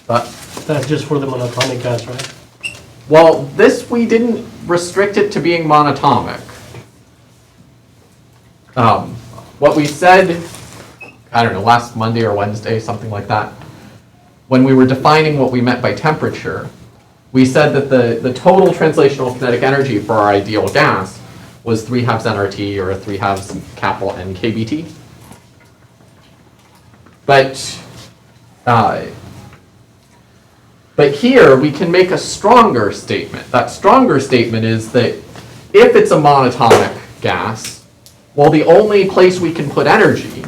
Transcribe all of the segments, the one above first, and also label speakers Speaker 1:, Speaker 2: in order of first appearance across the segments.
Speaker 1: But
Speaker 2: That's just for the monatomic gas, right?
Speaker 1: well, this we didn't restrict it to being monatomic. What we said, I don't know, last Monday or Wednesday, something like that, when we were defining what we meant by temperature, we said that the total translational kinetic energy for our ideal gas was 3/2 nRT or 3/2 capital N kBT. But here we can make a stronger statement. That stronger statement is that if it's a monatomic gas, well, the only place we can put energy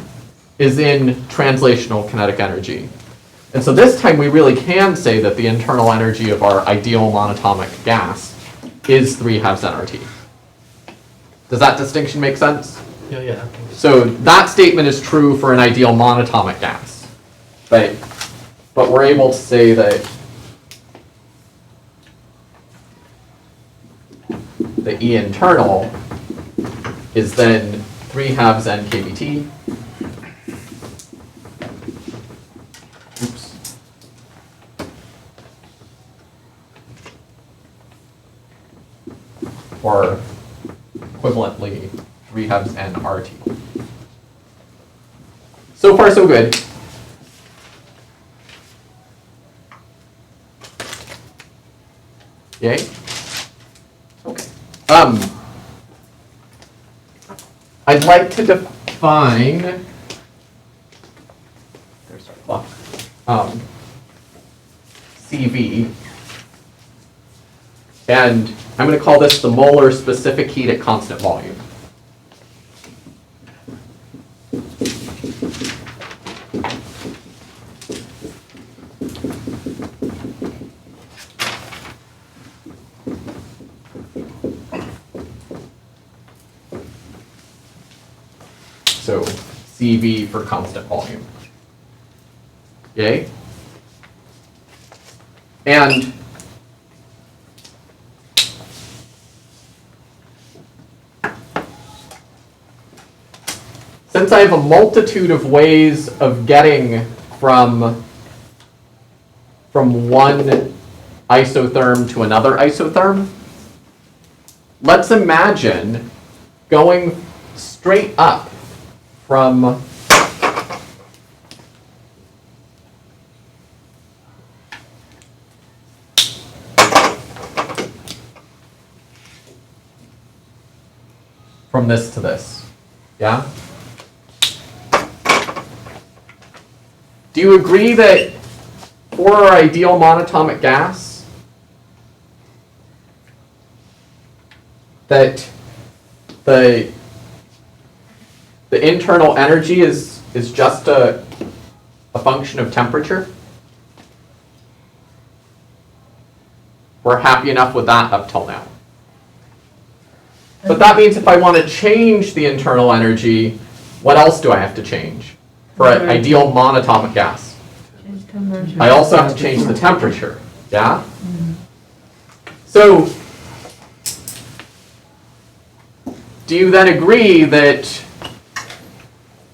Speaker 1: is in translational kinetic energy. And so this time we really can say that the internal energy of our ideal monatomic gas is 3/2 nRT. Does that distinction make sense?
Speaker 2: Yeah.
Speaker 1: So that statement is true for an ideal monatomic gas. But we're able to say that the E internal is then 3/2 N kBT. Oops. Or equivalently 3/2 N RT. So far, so good. Yay? Okay. I'd like to define, there's our clock, CV, and I'm going to call this the molar specific heat at constant volume. So CV for constant volume. Yay? And since I have a multitude of ways of getting from one isotherm to another isotherm, let's imagine going straight up from this to this. Yeah? Do you agree that for our ideal monatomic gas, that the internal energy is just a function of temperature? We're happy enough with that up till now. But that means if I want to change the internal energy, what else do I have to change for an ideal monatomic gas? I also have to change the temperature, yeah? So, do you then agree that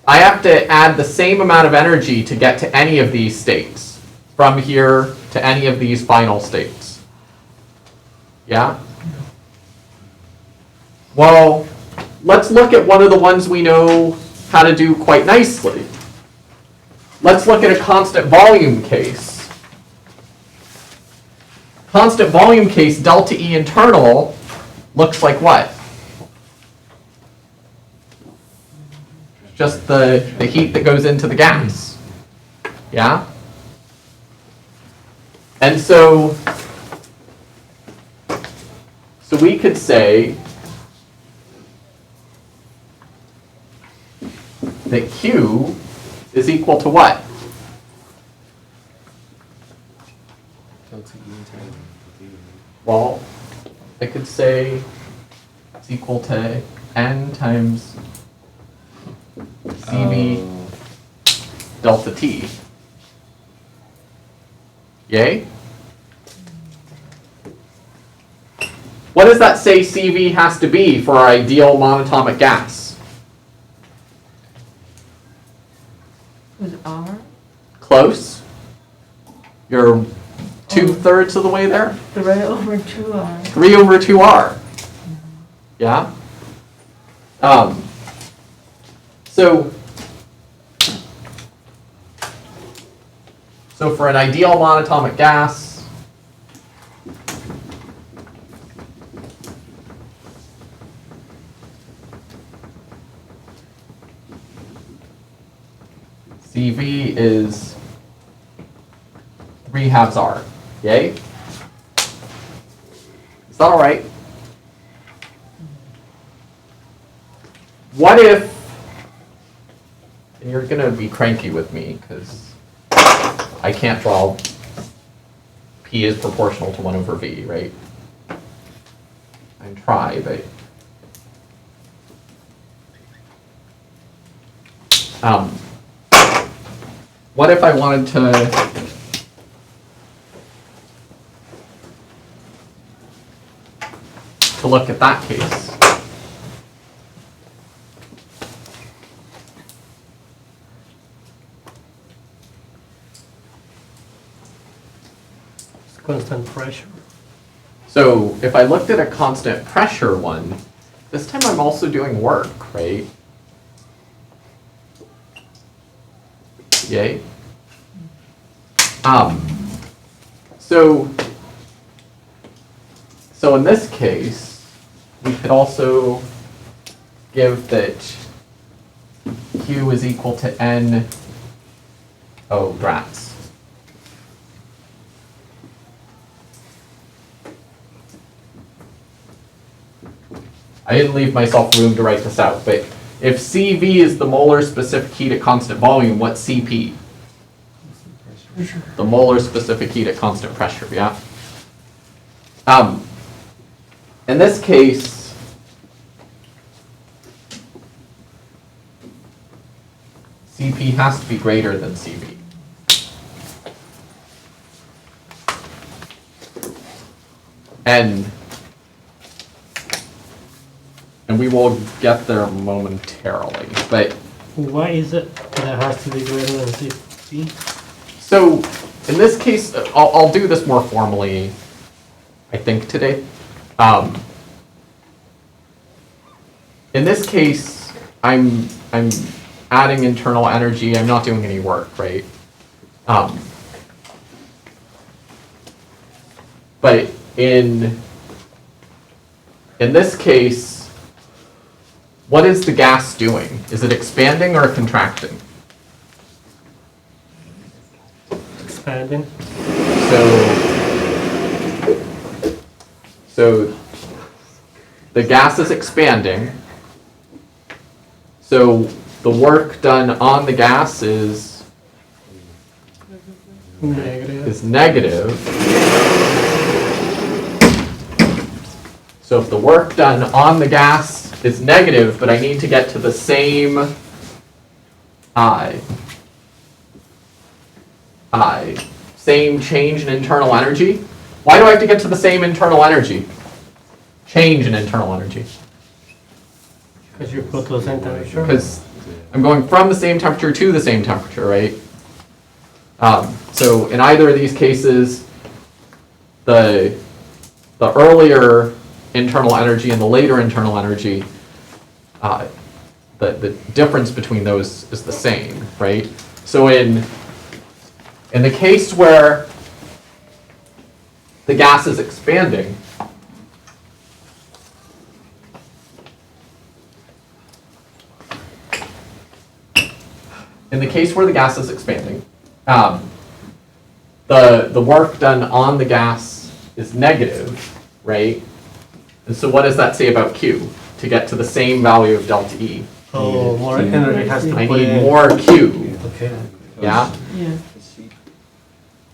Speaker 1: I have to add the same amount of energy to get to any of these states, from here to any of these final states? Yeah? Well, let's look at one of the ones we know how to do quite nicely. Let's look at a constant volume case. Constant volume case, delta E internal, looks like what? Just the heat that goes into the gas. Yeah? And so we could say that Q is equal to what? Well, I could say it's equal to N times CV delta T. Yay? What does that say CV has to be for our ideal monatomic gas?
Speaker 3: With R?
Speaker 1: Close. You're 2/3 of the way there?
Speaker 3: 3/2R.
Speaker 1: 3/2R. Yeah? So for an ideal monatomic gas, CV is 3/2 R. Yay? Is that all right? What if, and you're going to be cranky with me because I can't draw P is proportional to 1/V, right? I try, but what if I wanted to look at that case?
Speaker 2: Constant pressure.
Speaker 1: So if I looked at a constant pressure one, this time I'm also doing work, right? Yay. So in this case, we could also give that Q is equal to N, drats. I didn't leave myself room to write this out, but if CV is the molar specific heat at constant volume, what's CP? The molar specific heat at constant pressure, yeah? In this case, CP has to be greater than CV. And we will get there momentarily, but
Speaker 2: Why is it that has to be greater than CP?
Speaker 1: so in this case, I'll do this more formally, I think, today. In this case, I'm adding internal energy. I'm not doing any work, right? But in this case, what is the gas doing? Is it expanding or contracting?
Speaker 2: Expanding.
Speaker 1: So the gas is expanding. So the work done on the gas is negative. So if the work done on the gas is negative, but I need to get to the same same change in internal energy. Why do I have to get to the same internal energy? Change in internal energy.
Speaker 2: Because you put the same temperature.
Speaker 1: Because I'm going from the same temperature to the same temperature, right? So in either of these cases, the earlier internal energy and the later internal energy, the difference between those is the same, right? So in the case where the gas is expanding, the work done on the gas is negative, right? And so what does that say about Q to get to the same value of delta E?
Speaker 2: Oh, more energy has to
Speaker 1: I
Speaker 2: put
Speaker 1: need
Speaker 2: in.
Speaker 1: more Q,
Speaker 2: Okay.
Speaker 1: yeah?
Speaker 3: Yeah.
Speaker 4: Is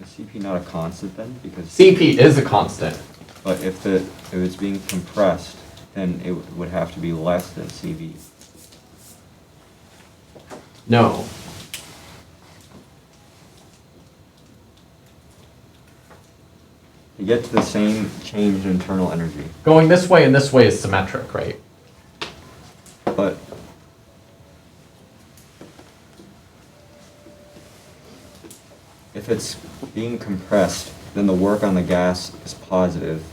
Speaker 4: CP not a constant then? Because
Speaker 1: CP is a constant.
Speaker 4: but if it's being compressed, then it would have to be less than CV.
Speaker 1: No.
Speaker 4: To get to the same change in internal energy.
Speaker 1: Going this way and this way is symmetric, right?
Speaker 4: But If it's being compressed, then the work on the gas is positive.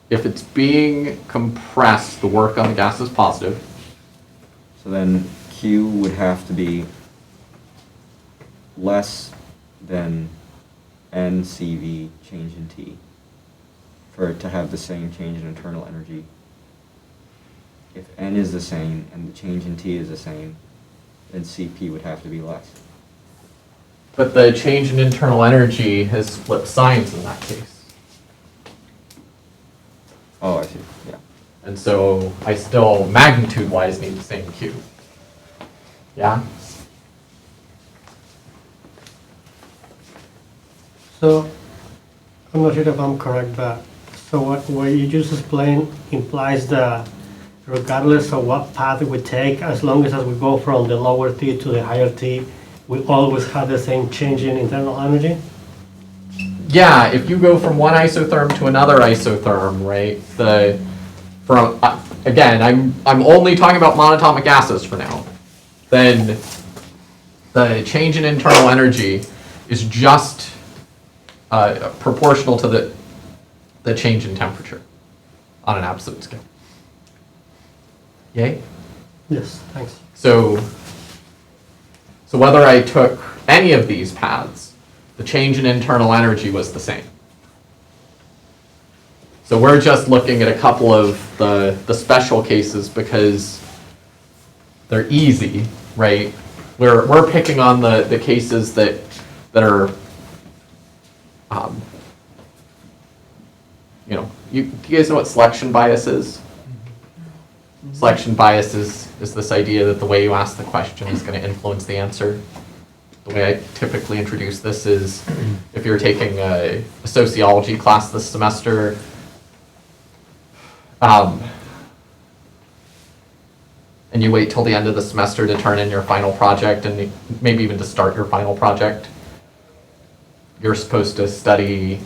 Speaker 1: If it's being compressed, the work on the gas is positive.
Speaker 4: So then Q would have to be less than NCV change in T for it to have the same change in internal energy. If N is the same and the change in T is the same, then CP would have to be less.
Speaker 1: But the change in internal energy has flipped signs in that case.
Speaker 4: Oh, I see, yeah.
Speaker 1: And so I still, magnitude-wise, need the same Q. Yeah?
Speaker 2: So, I'm not sure if I'm correct, but, so what you just explained implies that regardless of what path we take, as long as we go from the lower T to the higher T, we always have the same change in internal energy?
Speaker 1: Yeah, if you go from one isotherm to another isotherm, right? Again, I'm only talking about monatomic gases for now. Then the change in internal energy is just proportional to the change in temperature on an absolute scale. Yay?
Speaker 2: Yes, thanks.
Speaker 1: So whether I took any of these paths, the change in internal energy was the same. So we're just looking at a couple of the special cases because they're easy, right? We're picking on the cases that are, do you guys know what selection bias is? Selection bias is this idea that the way you ask the question is going to influence the answer. The way I typically introduce this is if you're taking a sociology class this semester, and you wait till the end of the semester to turn in your final project and maybe even to start your final project, you're supposed to study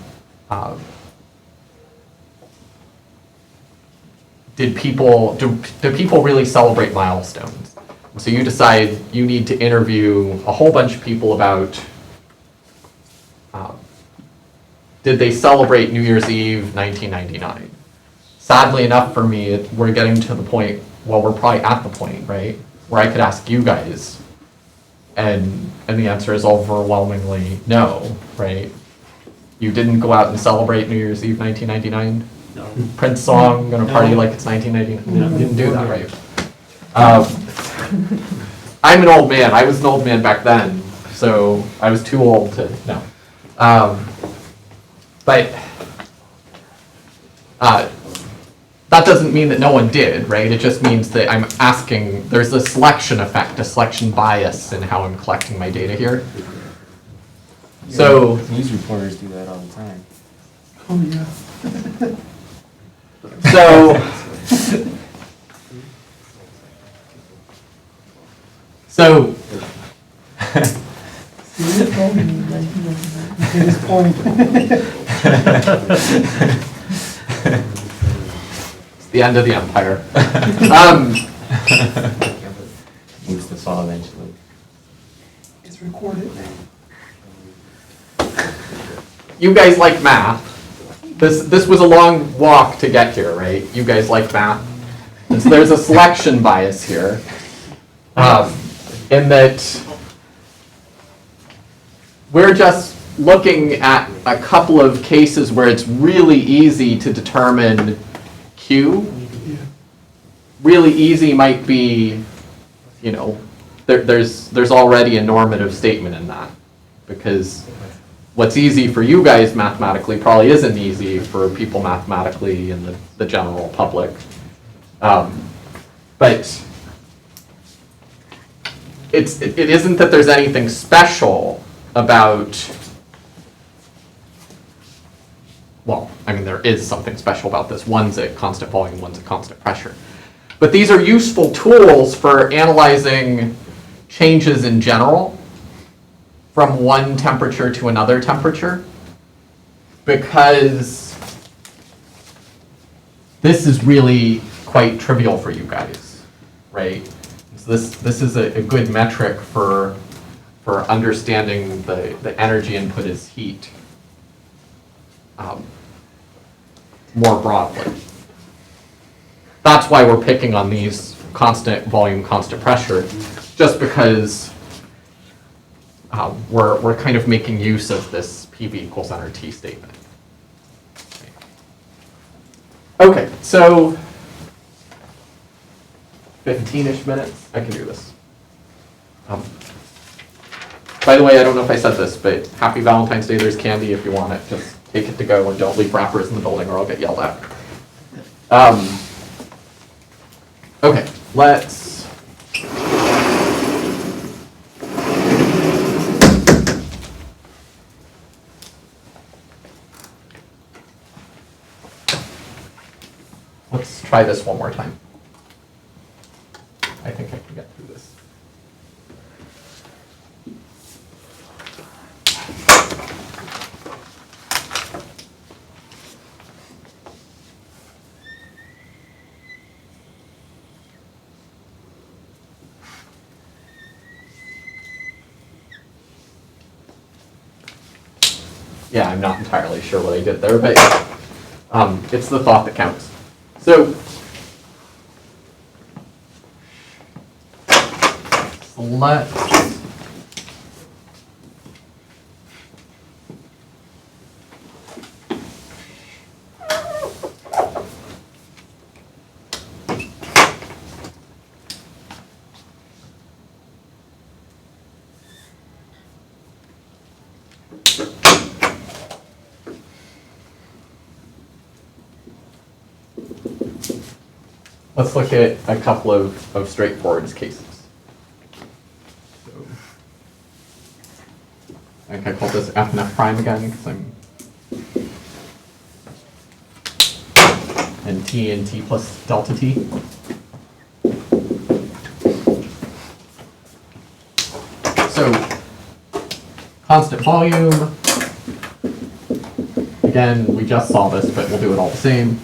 Speaker 1: do people really celebrate milestones? So you decide you need to interview a whole bunch of people about did they celebrate New Year's Eve 1999? Sadly enough for me, we're getting to the point, well, we're probably at the point, right, where I could ask you guys, and the answer is overwhelmingly no, right? You didn't go out and celebrate New Year's Eve 1999?
Speaker 2: No.
Speaker 1: Prince song, gonna party like it's 1999? You didn't do that, right? I'm an old man. I was an old man back then, so I was too old to, no. But that doesn't mean that no one did, right? It just means that I'm asking, there's a selection effect, a selection bias in how I'm collecting my data here. So,
Speaker 4: News reporters do that all the time.
Speaker 5: Oh, yeah.
Speaker 1: So,
Speaker 5: See, you told me in 1999. His point.
Speaker 1: it's the end of the empire.
Speaker 4: Moves the saw eventually.
Speaker 5: It's recorded.
Speaker 1: You guys like math. This was a long walk to get here, right? You guys like math. And so there's a selection bias here. In that we're just looking at a couple of cases where it's really easy to determine Q. Really easy might be, there's already a normative statement in that, because what's easy for you guys mathematically probably isn't easy for people mathematically in the general public. But it isn't that there's anything special about, well, I mean, there is something special about this. One's at constant volume, one's at constant pressure. But these are useful tools for analyzing changes in general from one temperature to another temperature, because this is really quite trivial for you guys, right? So this is a good metric for for understanding the energy input is heat more broadly. That's why we're picking on these constant volume, constant pressure, just because we're kind of making use of this PV equals nRT statement. Okay, so 15-ish minutes, I can do this. By the way, I don't know if I said this, but happy Valentine's Day, there's candy if you want it. Just take it to go and don't leave wrappers in the building or I'll get yelled at. Okay, let's... Let's try this one more time. I think I can get through this. Yeah, I'm not entirely sure what I did there, but it's the thought that counts. So let's look at a couple of straightforward cases. So, I think I call this F and F prime again because I'm and T plus delta T. So constant volume. Again, we just saw this, but we'll do it all the same.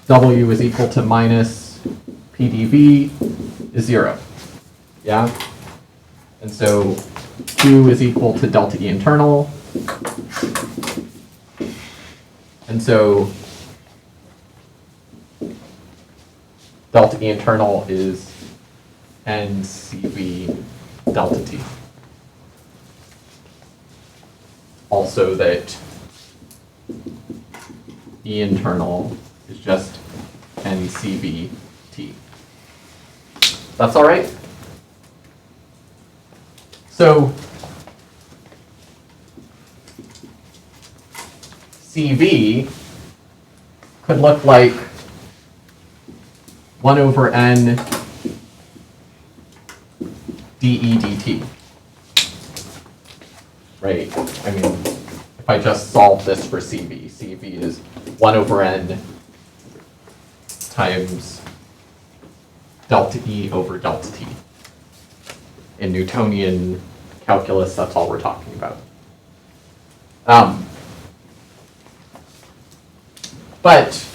Speaker 1: W is equal to minus PdV is 0. Yeah? And so Q is equal to delta E internal. And so delta E internal is NCV delta T. Also that E internal is just NCVT. That's all right? So CV could look like 1 over N dE dt. Right? I mean, if I just solve this for CV, CV is 1 over N times delta E over delta T. In Newtonian calculus, that's all we're talking about. But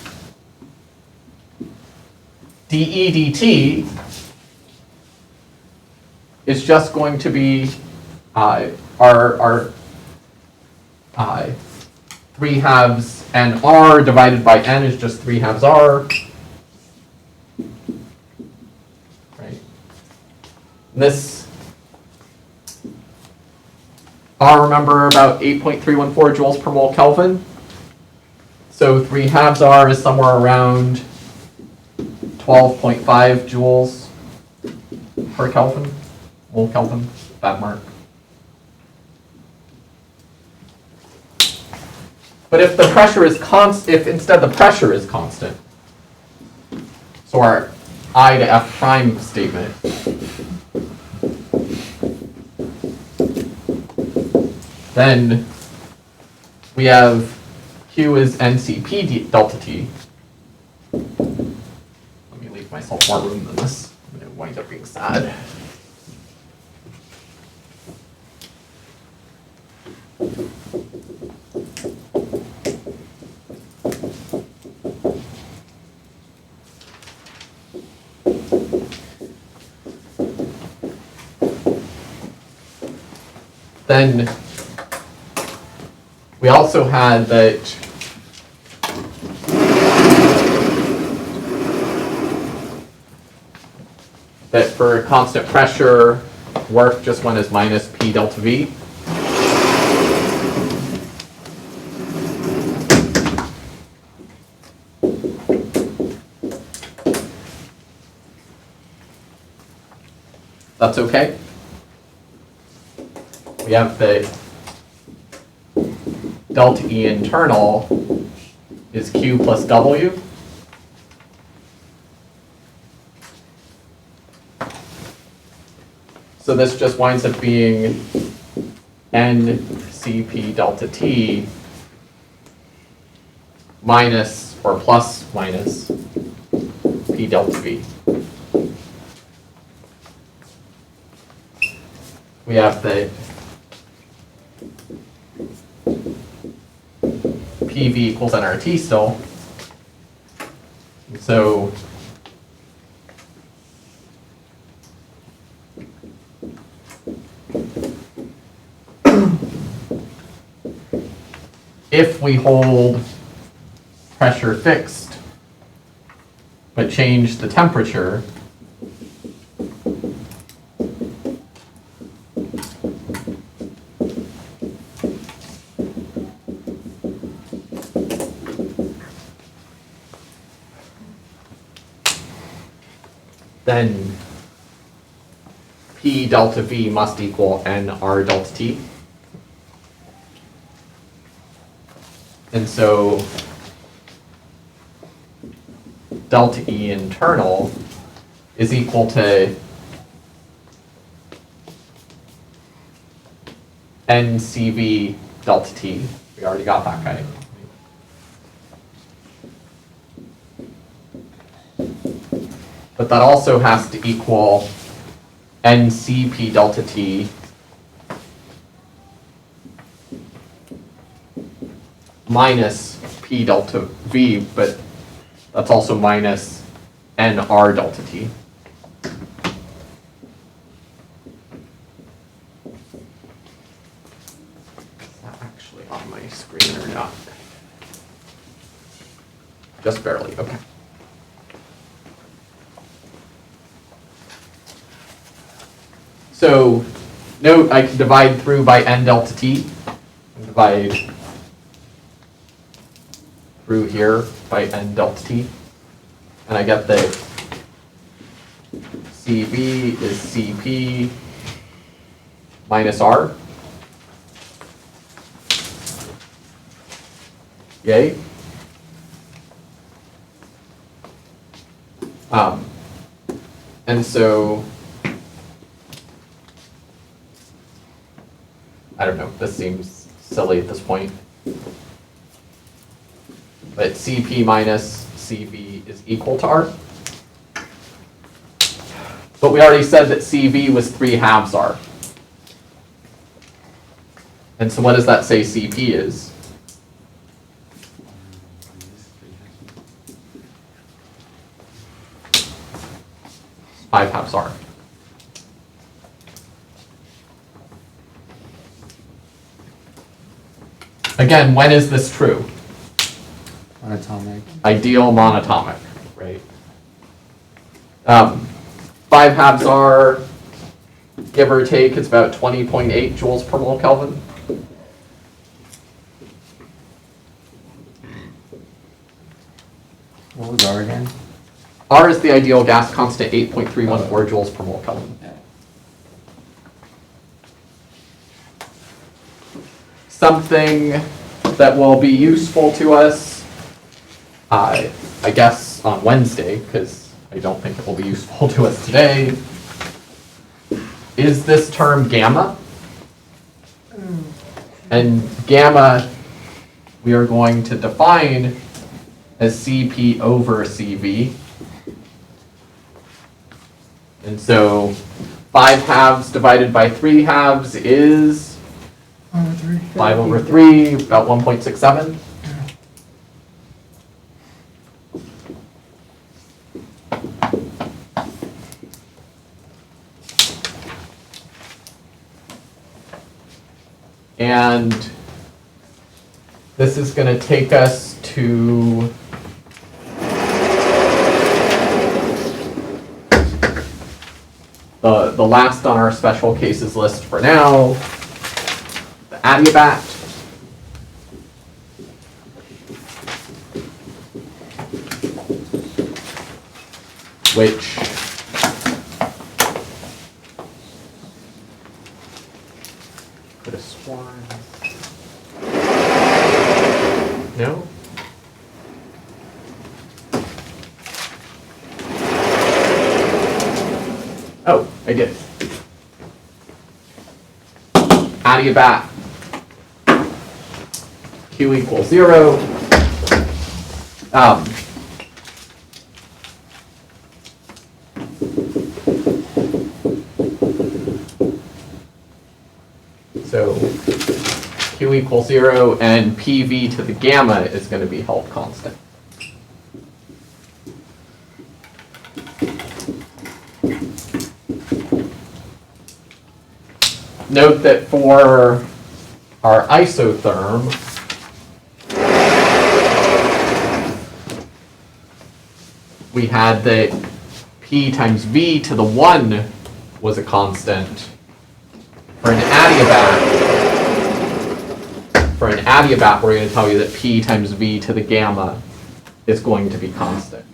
Speaker 1: dE dt is just going to be our 3 halves n r divided by n is just 3 halves r. Right. This r, remember, about 8.314 joules per mole Kelvin. So 3 halves r is somewhere around 12.5 joules per Kelvin, mole Kelvin, that mark. But if the pressure is if instead the pressure is constant, so our I to F prime statement, then we have Q is NCP delta T. Let me leave myself more room than this. I'm going to wind up being sad. Then we also had that for constant pressure, work just went as minus P delta V. That's okay. We have the delta E internal is Q plus W. So this just winds up being N Cp delta T minus or plus minus P delta V. We have the PV equals nRT still. So if we hold pressure fixed but change the temperature, then P delta V must equal nR delta T. And so delta E internal is equal to NCV delta T. We already got that guy. But that also has to equal NCP delta T minus P delta V, but that's also minus NR delta T. Is that actually on my screen or not? Just barely, okay. So note I can divide through by N delta T, and divide through here by N delta T, and I get that CV is CP minus R. Yay. And so I don't know, this seems silly at this point. But CP minus CV is equal to R. But we already said that CV was 3/2 R. And so what does that say CP is? It's 5/2 R. Again, when is this true?
Speaker 4: Monatomic.
Speaker 1: Ideal monatomic, right? 5/2 R, give or take, it's about 20.8 joules per mole Kelvin.
Speaker 4: What was R again?
Speaker 1: R is the ideal gas constant, 8.314 joules per mole Kelvin. Something that will be useful to us, I guess, on Wednesday, because I don't think it will be useful to us today, is this term gamma. And gamma we are going to define as CP over CV. And so 5/2 divided by 3/2 is 5/3, about 1.67. And this is going to take us to the last on our special cases list for now, the adiabat. Which could have sworn. No? Oh, I did. Adiabat. Q equals 0. So Q equals 0 and PV to the gamma is going to be held constant. Note that for our isotherm, we had that P times V to the 1 was a constant. For an adiabat, we're going to tell you that P times V to the gamma is going to be constant.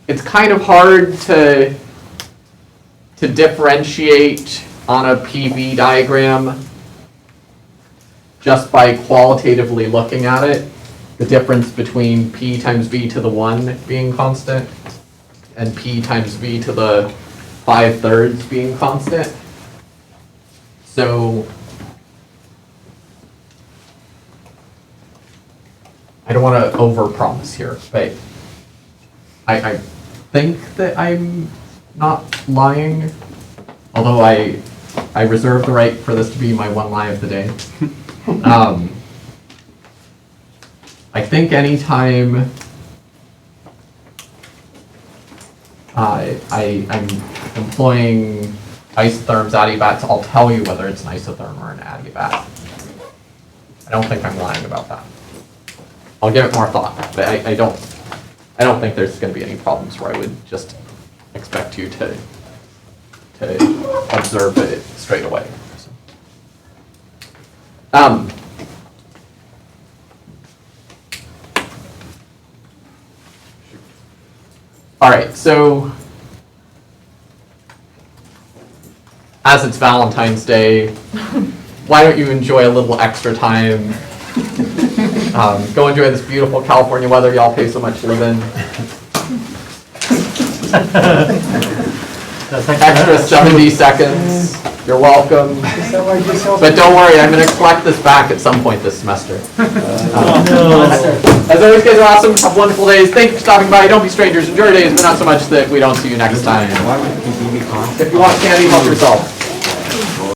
Speaker 1: It's kind of hard to differentiate on a PV diagram just by qualitatively looking at it, the difference between P times V to the 1 being constant and P times V to the 5/3 being constant. So I don't want to overpromise here, but I think that I'm not lying, although I reserve the right for this to be my one lie of the day. I think anytime I'm employing isotherms, adiabats, I'll tell you whether it's an isotherm or an adiabat. I don't think I'm lying about that. I'll give it more thought, but I don't think there's going to be any problems where I would just expect you to observe it straight away. All right, so as it's Valentine's Day, why don't you enjoy a little extra time? Go enjoy this beautiful California weather y'all pay so much to live in. Extra 70 seconds. You're welcome. But don't worry, I'm going to collect this back at some point this semester. As always, guys are awesome. Have wonderful days. Thank you for stopping by. Don't be strangers. Enjoy your days, but not so much that we don't see you next time.
Speaker 4: Why would the PV be constant?
Speaker 1: If you want candy, help yourself.